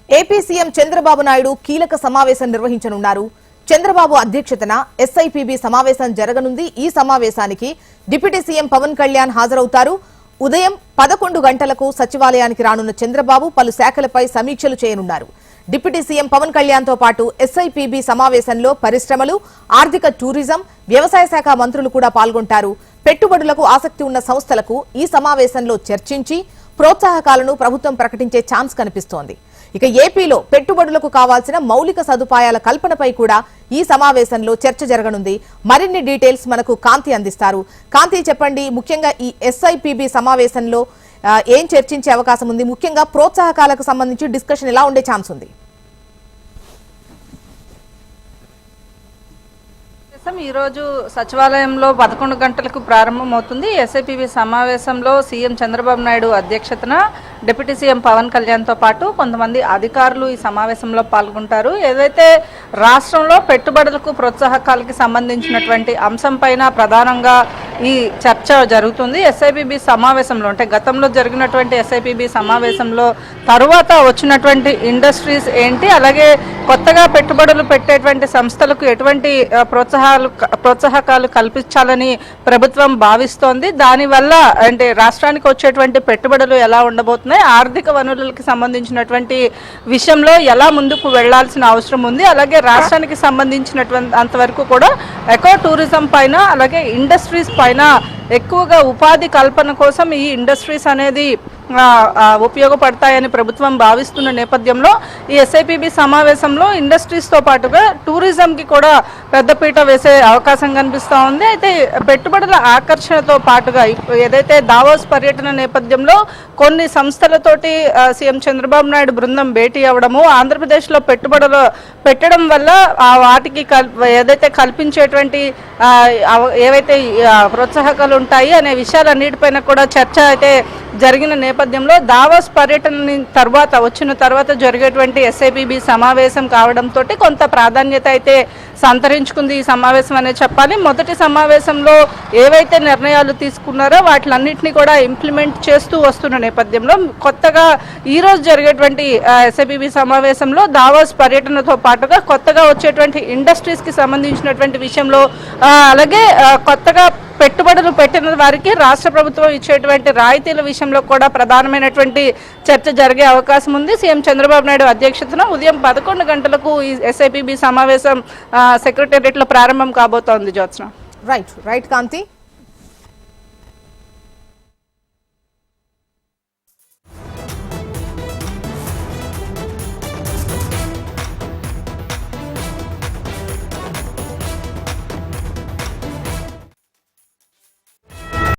AP CM Chandrababu Naidu కీలక సమావేశం నిర్వహించనున్నారు. చంద్రబాబు అధ్యక్షతన ఎస్ఐపిబి సమావేశం జరగనుంది. ఈ సమావేశానికి డిప్యూటీ సీఎం పవన్ కళ్యాణ్ హాజరవుతారు. ఉదయం 11 గంటలకు సచివాలయానికి రానున్న చంద్రబాబు పలు శాఖలపై సమీక్షలు చేయనున్నారు. డిప్యూటీ సీఎం పవన్ కళ్యాణ్ తో పాటు ఎస్ఐపిబి సమావేశంలో పరిశ్రమలు, ఆర్థిక, టూరిజం, వ్యవసాయ శాఖ మంత్రులు కూడా పాల్గొంటారు. పెట్టుబడులకు ఆసక్తి ఉన్న సంస్థలకు ఈ సమావేశంలో చర్చించి ప్రోత్సాహకాలను ప్రభుత్వం ప్రకటించే ఛాన్స్ కనిపిస్తోంది. ఇక ఏపీలో పెట్టుబడులకు కావాల్సిన మౌలిక సదుపాయాల కల్పనపై కూడా ఈ సమావేశంలో చర్చ జరగనుంది. మరిన్ని డీటెయిల్స్ మనకు కాంతి అందిస్తారు. కాంతి, చెప్పండి, ముఖ్యంగా ఈ ఎస్ఐపిబి సమావేశంలో ఏం చర్చించే అవకాశం ఉంది? ముఖ్యంగా ప్రోత్సాహకాలకు సంబంధించి డిస్కషన్ ఎలా ఉండే ఛాన్స్ ఉంది? ఈ రోజు సచివాలయంలో 11 గంటలకు ప్రారంభమవుతుంది. ఎస్ఐపిబి సమావేశంలో సీఎం చంద్రబాబు నాయుడు అధ్యక్షతన డిప్యూటీ సీఎం పవన్ కళ్యాణ్తో పాటు కొంతమంది అధికారులు ఈ సమావేశంలో పాల్గొంటారు. ఏదైతే రాష్ట్రంలో పెట్టుబడులకు ప్రోత్సాహకాలకి సంబంధించినటువంటి అంశం పైన ప్రధానంగా ఈ చర్చ జరుగుతుంది. ఎస్ఐపిబి సమావేశంలో అంటే గతంలో జరిగినటువంటి ఎస్ఐపిబి సమావేశంలో తరువాత వచ్చినటువంటి ఇండస్ట్రీస్ ఏంటి, అలాగే కొత్తగా పెట్టుబడులు పెట్టేటువంటి సంస్థలకు ఎటువంటి ప్రోత్సాహకాలు కల్పించాలని ప్రభుత్వం భావిస్తోంది. దానివల్ల అంటే రాష్ట్రానికి వచ్చేటువంటి పెట్టుబడులు ఎలా ఉండబోతున్నాయి, ఆర్థిక వనరులకు సంబంధించినటువంటి విషయంలో ఎలా ముందుకు వెళ్లాల్సిన అవసరం ఉంది, అలాగే రాష్ట్రానికి సంబంధించినటువంటి అంతవరకు కూడా ఎకో టూరిజం పైన అలాగే ఇండస్ట్రీస్ పైన ఎక్కువగా ఉపాధి కల్పన కోసం ఈ ఇండస్ట్రీస్ అనేది ఉపయోగపడతాయని ప్రభుత్వం భావిస్తున్న నేపథ్యంలో ఈ ఎస్ఐపిబి సమావేశంలో ఇండస్ట్రీస్తో పాటుగా టూరిజంకి కూడా పెద్దపీట వేసే అవకాశం కనిపిస్తూ ఉంది. అయితే పెట్టుబడుల ఆకర్షణతో పాటుగా ఏదైతే దావోస్ పర్యటన నేపథ్యంలో కొన్ని సంస్థలతోటి సీఎం చంద్రబాబు నాయుడు బృందం భేటీ అవ్వడము, ఆంధ్రప్రదేశ్లో పెట్టుబడులు పెట్టడం వల్ల వాటికి ఏదైతే కల్పించేటువంటి ఏవైతే ప్రోత్సాహకాలు ఉంటాయి అనే విషయాలన్నిటిపైన కూడా చర్చ అయితే జరిగిన నేపథ్యంలో దావోస్ పర్యటన వచ్చిన తర్వాత జరిగేటువంటి ఎస్ఐపిబి సమావేశం కావడంతో కొంత ప్రాధాన్యత అయితే సంతరించుకుంది ఈ సమావేశం అనే చెప్పాలి. మొదటి సమావేశంలో ఏవైతే నిర్ణయాలు తీసుకున్నారో వాటిలన్నింటినీ కూడా ఇంప్లిమెంట్ చేస్తూ వస్తున్న నేపథ్యంలో కొత్తగా ఈరోజు జరిగేటువంటి ఎస్ఐపిబి సమావేశంలో దావోస్ పర్యటనతో పాటుగా కొత్తగా వచ్చేటువంటి ఇండస్ట్రీస్కి సంబంధించినటువంటి విషయంలో అలాగే కొత్తగా పెట్టుబడులు పెట్టిన వారికి రాష్ట్ర ప్రభుత్వం ఇచ్చేటువంటి రాయితీల విషయంలో కూడా ప్రధానమైనటువంటి చర్చ జరిగే అవకాశం ఉంది. సీఎం చంద్రబాబు నాయుడు అధ్యక్షతన ఉదయం 11 గంటలకు ఈ ఎస్ఐపిబి సమావేశం సెక్రటేరియట్లో ప్రారంభం కాబోతోంది. జ్యోత్స్న. రైట్ కాంతి.